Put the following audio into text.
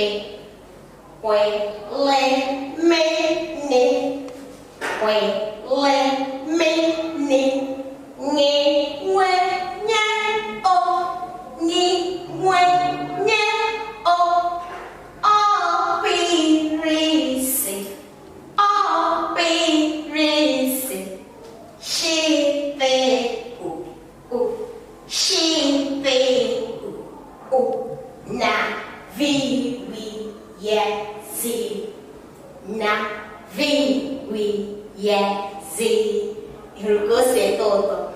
bê quay lên mê nê quay lên mê nê nghe ngoe nhé ô nghi ngoe nhé ô ô bi ri si ô bi ri si shi bê u shi bê u na vi ye zi na vi ye zi. Ruko se todo.